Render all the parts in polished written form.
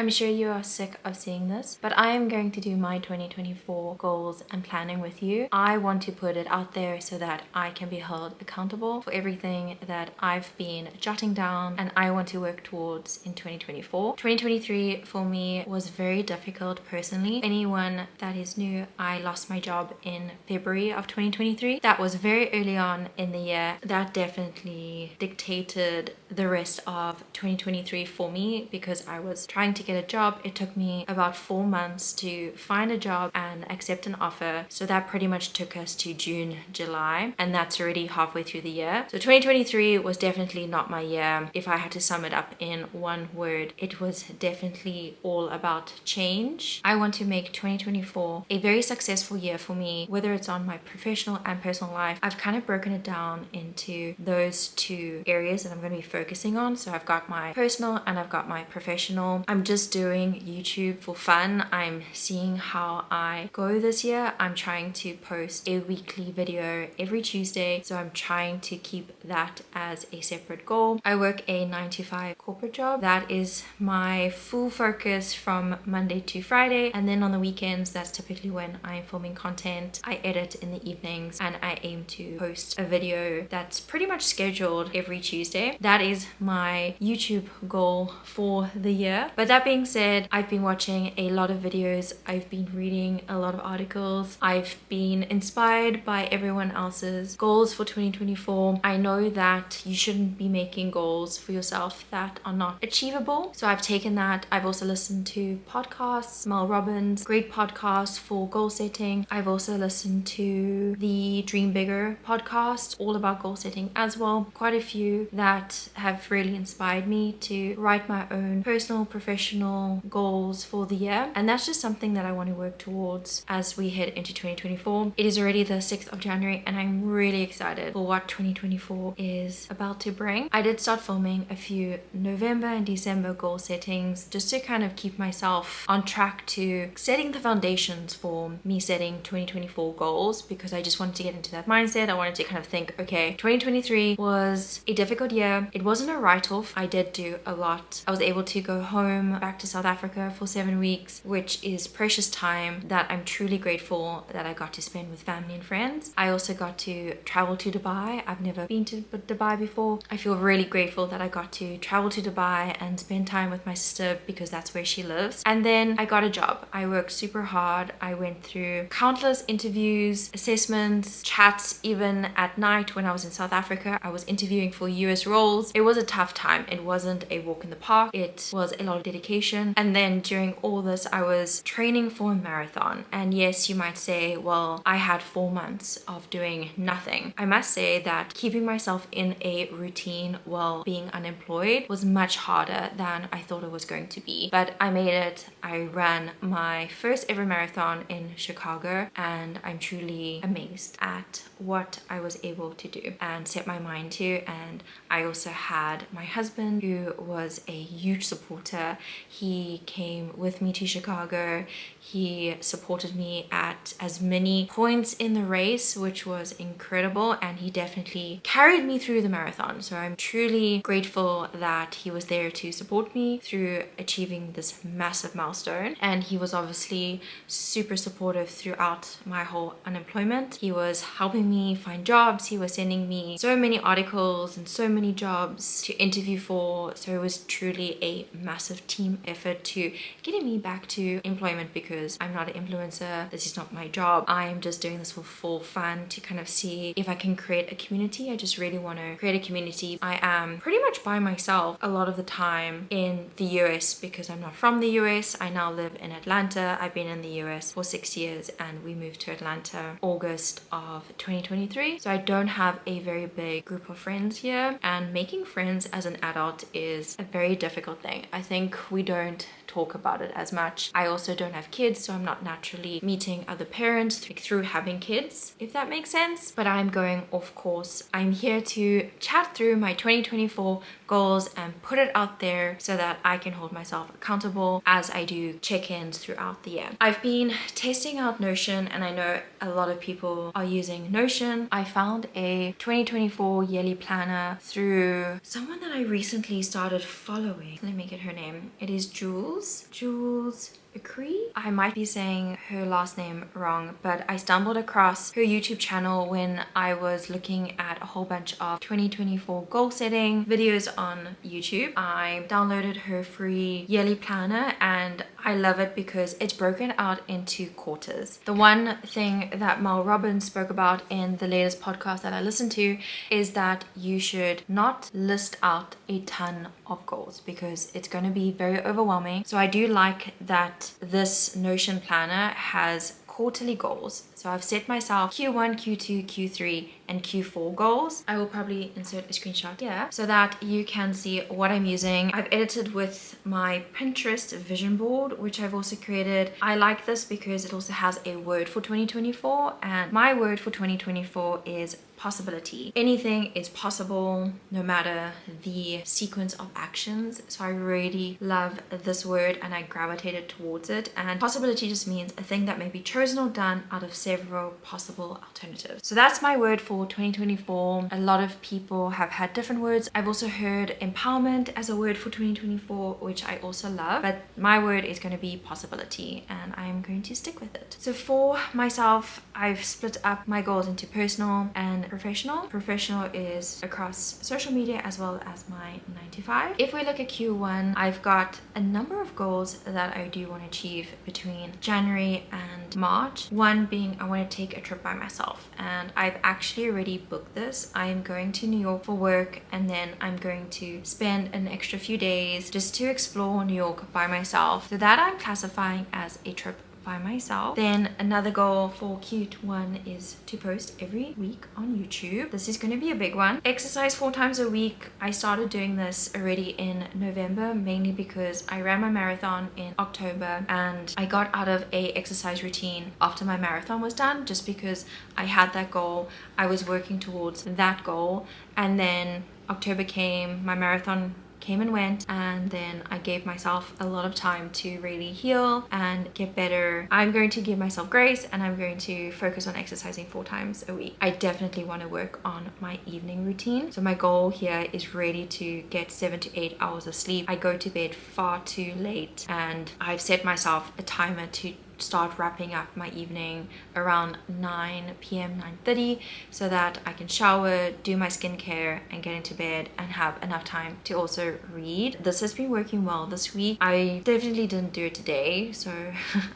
I'm sure you are sick of seeing this, but I am going to do my 2024 goals and planning with you. I want to put it out there so that I can be held accountable for everything that I've been jotting down and I want to work towards in 2024. 2023 for me was very difficult personally. Anyone that is new, I lost my job in February of 2023. That was very early on in the year. That definitely dictated the rest of 2023 for me because I was trying to get a job. It took me about 4 months to find a job and accept an offer. So that pretty much took us to June, July, and that's already halfway through the year. So 2023 was definitely not my year. If I had to sum it up in one word, it was definitely all about change. I want to make 2024 a very successful year for me, whether it's on my professional and personal life. I've kind of broken it down into those two areas that I'm going to be focusing on. So I've got my personal and I've got my professional. I'm just doing YouTube for fun. I'm seeing how I go this year. I'm trying to post a weekly video every Tuesday, so I'm trying to keep that as a separate goal. I work a 9 to 5 corporate job. That is my full focus from Monday to Friday, and then on the weekends, that's typically when I'm filming content. I edit in the evenings and I aim to post a video that's pretty much scheduled every Tuesday. That is my YouTube goal for the year. But that being said, I've been watching a lot of videos, I've been reading a lot of articles, I've been inspired by everyone else's goals for 2024. I know that you shouldn't be making goals for yourself that are not achievable. So I've taken that. I've also listened to podcasts, Mel Robbins, great podcast for goal setting. I've also listened to the Dream Bigger podcast, all about goal setting as well. Quite a few that have really inspired me to write my own personal, professional goals for the year, and that's just something that I want to work towards as we head into 2024. It is already the 6th of January and I'm really excited for what 2024 is about to bring. I did start filming a few November and December goal settings just to kind of keep myself on track to setting the foundations for me setting 2024 goals, because I just wanted to get into that mindset. I wanted to kind of think, okay, 2023 was a difficult year. It wasn't a write-off. I did do a lot. I was able to go home back to South Africa for 7 weeks, which is precious time that I'm truly grateful that I got to spend with family and friends. I also got to travel to Dubai. I've never been to Dubai before. I feel really grateful that I got to travel to Dubai and spend time with my sister because that's where she lives. And then I got a job. I worked super hard. I went through countless interviews, assessments, chats. Even at night when I was in South Africa, I was interviewing for US roles. It was a tough time. It wasn't a walk in the park. It was a lot of dedication. And then during all this, I was training for a marathon. And yes, you might say, well, I had 4 months of doing nothing. I must say that keeping myself in a routine while being unemployed was much harder than I thought it was going to be. But I made it. I ran my first ever marathon in Chicago, and I'm truly amazed at what I was able to do and set my mind to. And I also had my husband, who was a huge supporter. He came with me to Chicago. He supported me at as many points in the race, which was incredible, and he definitely carried me through the marathon. So I'm truly grateful that he was there to support me through achieving this massive milestone. And he was obviously super supportive throughout my whole unemployment. He was helping me find jobs. He was sending me so many articles and so many jobs to interview for. So it was truly a massive team effort to getting me back to employment, because I'm not an influencer. This is not my job. I'm just doing this for fun to kind of see if I can create a community. I just really want to create a community. I am pretty much by myself a lot of the time in the US because I'm not from the US. I now live in Atlanta. I've been in the US for 6 years and we moved to Atlanta August of 2023. So I don't have a very big group of friends here, and making friends as an adult is a very difficult thing. I think we don't talk about it as much. I also don't have kids, so I'm not naturally meeting other parents through having kids, if that makes sense. But I'm going off course. I'm here to chat through my 2024 goals and put it out there so that I can hold myself accountable as I do check-ins throughout the year. I've been testing out Notion, and I know a lot of people are using Notion. I found a 2024 yearly planner through someone that I recently started following. Let me get her name. It is Jules. Jules Acree. I might be saying her last name wrong, but I stumbled across her YouTube channel when I was looking at a whole bunch of 2024 goal setting videos on YouTube. I downloaded her free yearly planner and I love it because it's broken out into quarters. The one thing that Mel Robbins spoke about in the latest podcast that I listened to is that you should not list out a ton of goals because it's going to be very overwhelming. So I do like that this Notion planner has quarterly goals. So I've set myself Q1, Q2, Q3, and Q4 goals. I will probably insert a screenshot here so that you can see what I'm using. I've edited with my Pinterest vision board, which I've also created. I like this because it also has a word for 2024, and my word for 2024 is possibility. Anything is possible no matter the sequence of actions. So I really love this word and I gravitated towards it. And possibility just means a thing that may be chosen or done out of several possible alternatives. So that's my word for 2024. A lot of people have had different words. I've also heard empowerment as a word for 2024, which I also love, but my word is going to be possibility and I'm going to stick with it. So for myself, I've split up my goals into personal and professional. Professional is across social media as well as my 9 to 5. If we look at Q1, I've got a number of goals that I do want to achieve between January and March. One being I want to take a trip by myself, and I've actually already booked this. I am going to New York for work and then I'm going to spend an extra few days just to explore New York by myself. So that I'm classifying as a trip by myself. Then another goal for Q1 is to post every week on YouTube. This is going to be a big one. Exercise 4 times a week. I started doing this already in November, mainly because I ran my marathon in October and I got out of a exercise routine after my marathon was done, just because I had that goal. I was working towards that goal, and then October came, my marathon came and went, and then I gave myself a lot of time to really heal and get better. I'm going to give myself grace and I'm going to focus on exercising 4 times a week. I definitely want to work on my evening routine. So my goal here is really to get 7 to 8 hours of sleep. I go to bed far too late and I've set myself a timer to start wrapping up my evening around 9 p.m. 9:30 so that I can shower, do my skincare and get into bed and have enough time to also read. This has been working well this week. I definitely didn't do it today, so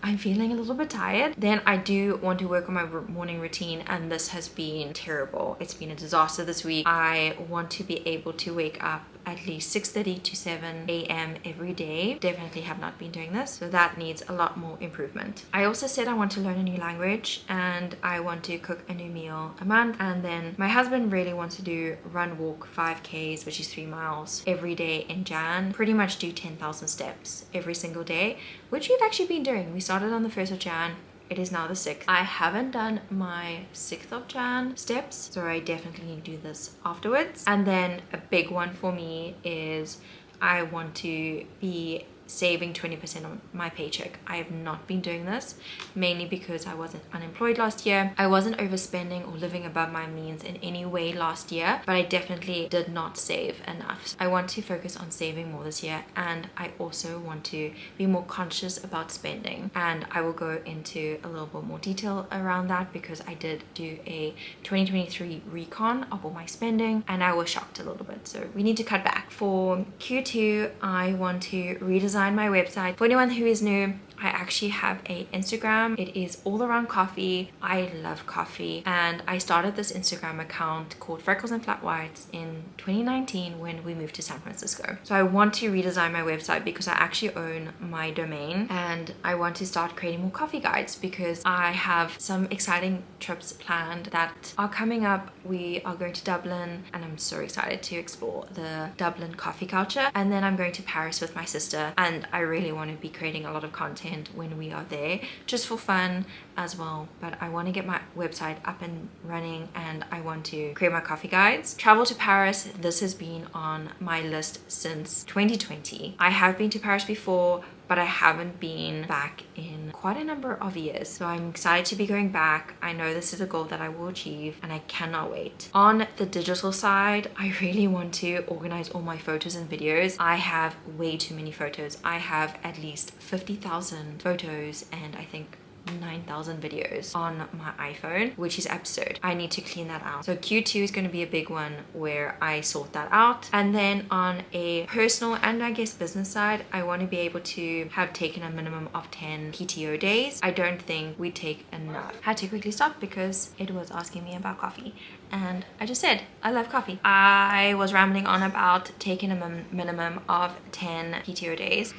I'm feeling a little bit tired. Then I do want to work on my morning routine and this has been terrible. It's been a disaster this week. I want to be able to wake up at least 6:30 to 7 a.m. every day. Definitely have not been doing this, so that needs a lot more improvement. I also said I want to learn a new language and I want to cook a new meal a month, and then my husband really wants to do run walk 5Ks, which is 3 miles every day in Jan. Pretty much do 10,000 steps every single day, which we've actually been doing. We started on the 1st of Jan. It is now the 6th. I haven't done my 6th of Jan steps, so I definitely need to do this afterwards. And then a big one for me is I want to be saving 20% of my paycheck. I have not been doing this, mainly because I wasn't unemployed last year. I wasn't overspending or living above my means in any way last year, but I definitely did not save enough. I want to focus on saving more this year, and I also want to be more conscious about spending, and I will go into a little bit more detail around that because I did do a 2023 recon of all my spending and I was shocked a little bit, so we need to cut back. For Q2, I want to redesign my website. For anyone who is new, I actually have a Instagram. It is all around coffee. I love coffee, and I started this Instagram account called Freckles and Flat Whites in 2019 when we moved to San Francisco. So I want to redesign my website because I actually own my domain, and I want to start creating more coffee guides because I have some exciting trips planned that are coming up. We are going to Dublin and I'm so excited to explore the Dublin coffee culture, and then I'm going to Paris with my sister, and I really want to be creating a lot of content when we are there, just for fun as well. But I want to get my website up and running and I want to create my coffee guides. Travel to Paris, this has been on my list since 2020. I have been to Paris before, but I haven't been back in quite a number of years. So I'm excited to be going back. I know this is a goal that I will achieve and I cannot wait. On the digital side, I really want to organize all my photos and videos. I have way too many photos. I have at least 50,000 photos and I think 9,000 videos on my iPhone, which is absurd. I need to clean that out. So Q2 is going to be a big one where I sort that out. And then on a personal and I guess business side, I want to be able to have taken a minimum of 10 PTO days. I don't think we take enough. I had to quickly stop because it was asking me about coffee. And I just said, I love coffee. I was rambling on about taking a minimum of 10 PTO days.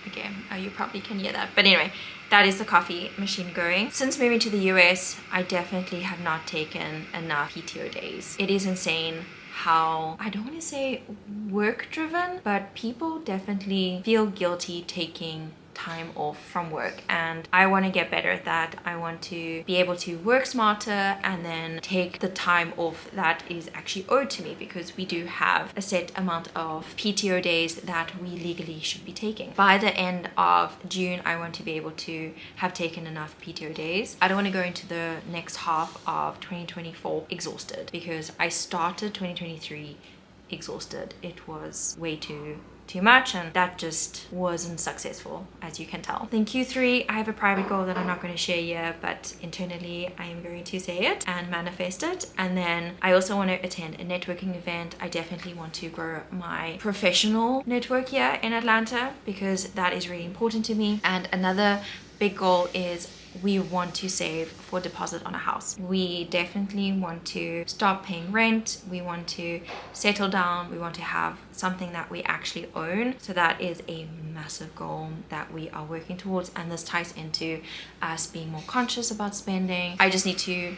Okay, you probably can hear that. But anyway, that is the coffee machine going. Since moving to the US, I definitely have not taken enough PTO days. It is insane how, I don't want to say work driven, but people definitely feel guilty taking time off from work, and I want to get better at that. I want to be able to work smarter and then take the time off that is actually owed to me, because we do have a set amount of PTO days that we legally should be taking. By the end of June, I want to be able to have taken enough PTO days. I don't want to go into the next half of 2024 exhausted, because I started 2023 exhausted. It was way too much, and that just wasn't successful, as you can tell. Then Q3, I have a private goal that I'm not going to share here, but internally I am going to say it and manifest it. And then I also want to attend a networking event. I definitely want to grow my professional network here in Atlanta, because that is really important to me. And another big goal is we want to save for deposit on a house. We definitely want to stop paying rent. We want to settle down. We want to have something that we actually own. So that is a massive goal that we are working towards, and this ties into us being more conscious about spending. I just need to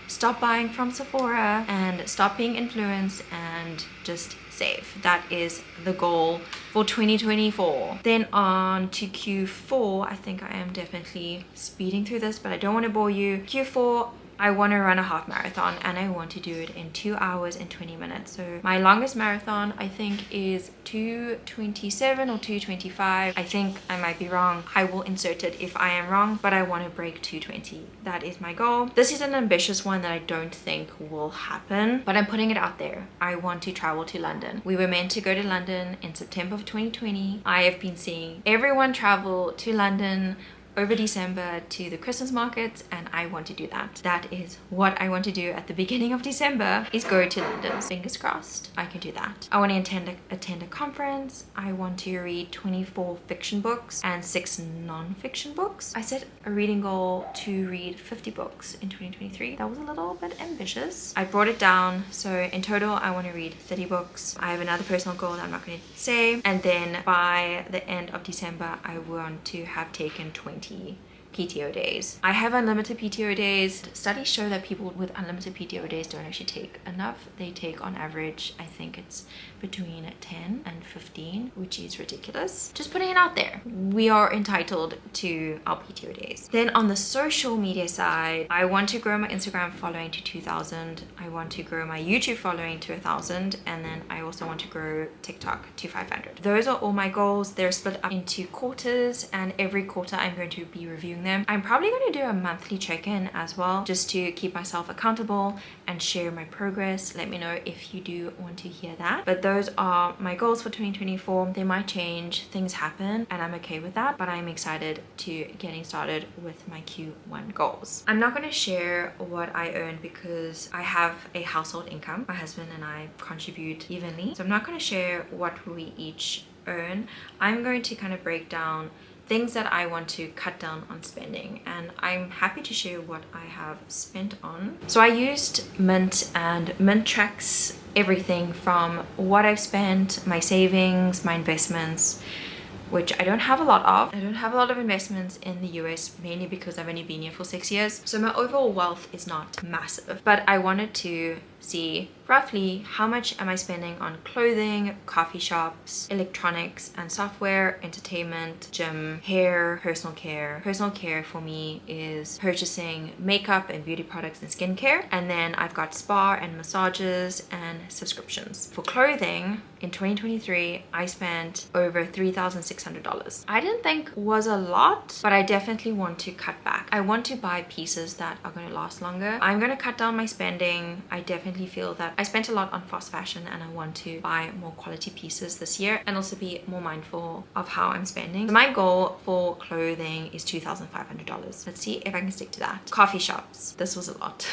stop buying from Sephora and stop being influenced and just save. That is the goal for 2024. Then on to Q4, I think I am definitely speeding through this, but I don't want to bore you. Q4, I want to run a half marathon, and I want to do it in 2 hours and 20 minutes. So my longest marathon, I think, is 2:27 or 2:25. I think I might be wrong. I will insert it if I am wrong, but I want to break 2:20. That is my goal. This is an ambitious one that I don't think will happen, but I'm putting it out there. I want to travel to London. We were meant to go to London in September of 2020. I have been seeing everyone travel to London over December to the Christmas markets, and I want to do that. That is what I want to do at the beginning of December, is go to London. Fingers crossed I can do that. I want to attend a conference. I want to read 24 fiction books and 6 non-fiction books. I set a reading goal to read 50 books in 2023. That was a little bit ambitious. I brought it down, so in total I want to read 30 books. I have another personal goal that I'm not going to say, and then by the end of December I want to have taken 20 PTO days. I have unlimited PTO days. Studies show that people with unlimited PTO days don't actually take enough. They take on average, I think it's between 10 and 15, which is ridiculous. Just putting it out there. We are entitled to our PTO days. Then on the social media side, I want to grow my Instagram following to 2,000. I want to grow my YouTube following to 1,000, and then I also want to grow TikTok to 500. Those are all my goals. They're split up into quarters, and every quarter I'm going to be reviewing them. I'm probably going to do a monthly check-in as well, just to keep myself accountable and share my progress. Let me know if you do want to hear that. But those are my goals for 2024. They might change, things happen, and I'm okay with that, but I'm excited to getting started with my Q1 goals. I'm not going to share what I earn because I have a household income. My husband and I contribute evenly, so I'm not going to share what we each earn. I'm going to kind of break down things that I want to cut down on spending, and I'm happy to share what I have spent on. So I used Mint, and Mint tracks everything from what I've spent, my savings, my investments, which I don't have a lot of. I don't have a lot of investments in the US, mainly because I've only been here for 6 years. So my overall wealth is not massive, but I wanted to see roughly how much am I spending on clothing, coffee shops, electronics and software, entertainment, gym, hair, personal care. Personal care for me is purchasing makeup and beauty products and skincare. And then I've got spa and massages and subscriptions. For clothing, in 2023, I spent over $3,600. I didn't think was a lot, but I definitely want to cut back. I want to buy pieces that are going to last longer. I'm going to cut down my spending. I definitely feel that I spent a lot on fast fashion and I want to buy more quality pieces this year and also be more mindful of how I'm spending. So my goal for clothing is $2,500. Let's see if I can stick to that. Coffee shops. This was a lot.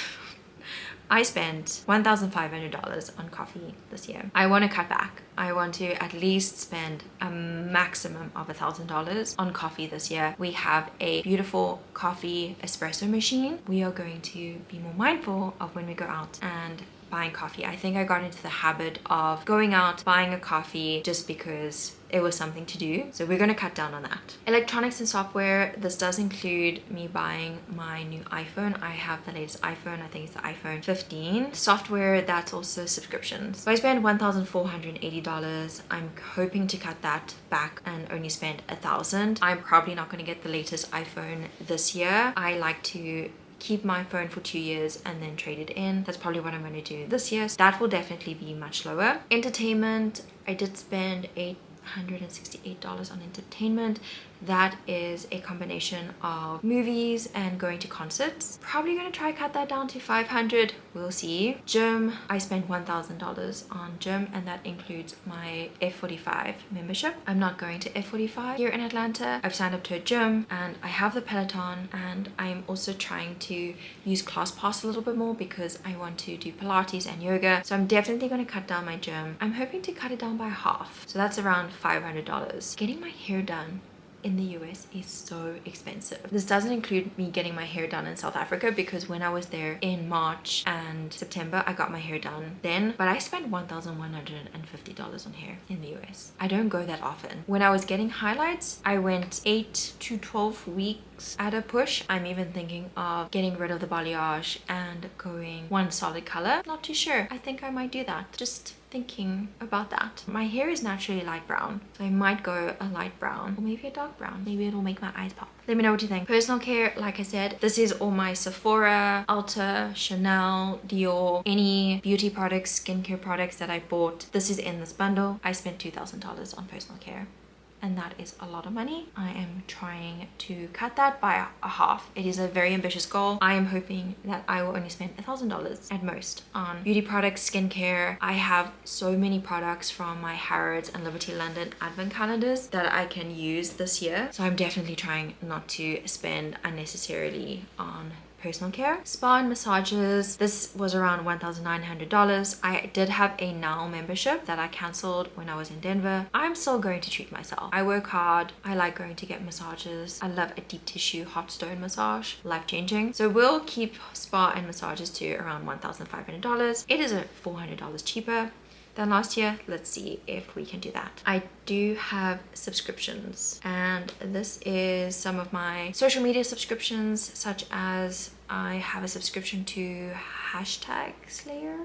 I spent $1,500 on coffee this year. I want to cut back. I want to at least spend a maximum of $1,000 on coffee this year. We have a beautiful coffee espresso machine. We are going to be more mindful of when we go out and buying coffee. I think I got into the habit of going out, buying a coffee just because it was something to do. So we're going to cut down on that. Electronics and software. This does include me buying my new iPhone. I have the latest iPhone. I think it's the iPhone 15. Software, that's also subscriptions. So I spent $1,480. I'm hoping to cut that back and only spend $1,000. I'm probably not going to get the latest iPhone this year. I like to keep my phone for 2 years and then trade it in. That's probably what I'm going to do this year. So that will definitely be much lower. Entertainment, I did spend $868 on entertainment. That is a combination of movies and going to concerts. Probably going to try cut that down to $500. We'll see. Gym, I spent $1,000 on gym and that includes my F45 membership. I'm not going to F45 here in Atlanta. I've signed up to a gym and I have the Peloton, and I'm also trying to use ClassPass a little bit more because I want to do Pilates and yoga. So I'm definitely going to cut down my gym. I'm hoping to cut it down by half. So that's around $500. Getting my hair done in the US is so expensive. This doesn't include me getting my hair done in South Africa because when I was there in March and September, I got my hair done then, but I spent $1,150 on hair in the US. I don't go that often. When I was getting highlights, I went 8 to 12 weeks at a push. I'm even thinking of getting rid of the balayage and going one solid color. Not too sure. I think I might do that. Just thinking about that. My hair is naturally light brown, so I might go a light brown or maybe a dark brown. Maybe it'll make my eyes pop. Let me know what you think. Personal care, like I said, this is all my Sephora, Ulta, Chanel, Dior, any beauty products, skincare products that I bought. This is in this bundle. I spent $2,000 on personal care. And that is a lot of money. I am trying to cut that by a half. It is a very ambitious goal. I am hoping that I will only spend $1,000 at most on beauty products, skincare. I have so many products from my Harrods and Liberty London advent calendars that I can use this year. So I'm definitely trying not to spend unnecessarily on personal care. Spa and massages, this was around $1,900. I did have a Now membership that I cancelled when I was in Denver. I'm still going to treat myself. I work hard. I like going to get massages. I love a deep tissue hot stone massage, life-changing. So we'll keep spa and massages to around $1,500. It is $400 cheaper than last year. Let's see if we can do that. I do have subscriptions, and this is some of my social media subscriptions, such as I have a subscription to Hashtag Slayer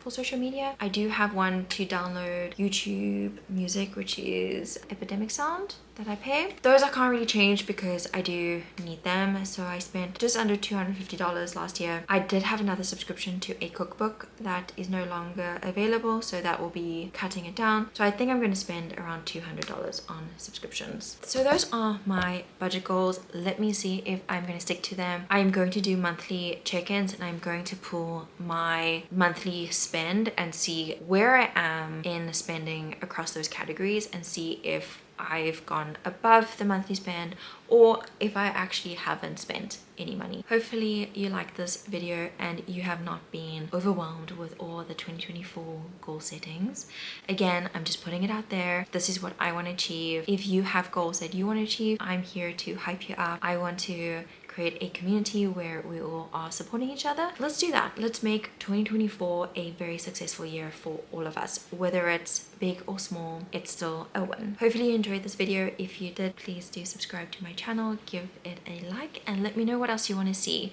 for social media. I do have one to download YouTube music, which is Epidemic Sound, that I pay. Those I can't really change because I do need them. So I spent just under $250 last year. I did have another subscription to a cookbook that is no longer available, so that will be cutting it down. So I think I'm going to spend around $200 on subscriptions. So those are my budget goals. Let me see if I'm going to stick to them. I'm going to do monthly check-ins, and I'm going to pull my monthly spend and see where I am in spending across those categories and see if I've gone above the monthly spend or if I actually haven't spent any money. Hopefully you like this video and you have not been overwhelmed with all the 2024 goal settings. Again, I'm just putting it out there. This is what I want to achieve. If you have goals that you want to achieve, I'm here to hype you up. I want to create a community where we all are supporting each other. Let's do that. Let's make 2024 a very successful year for all of us. Whether it's big or small, it's still a win. Hopefully you enjoyed this video. If you did, please do subscribe to my channel, give it a like, and let me know what else you want to see.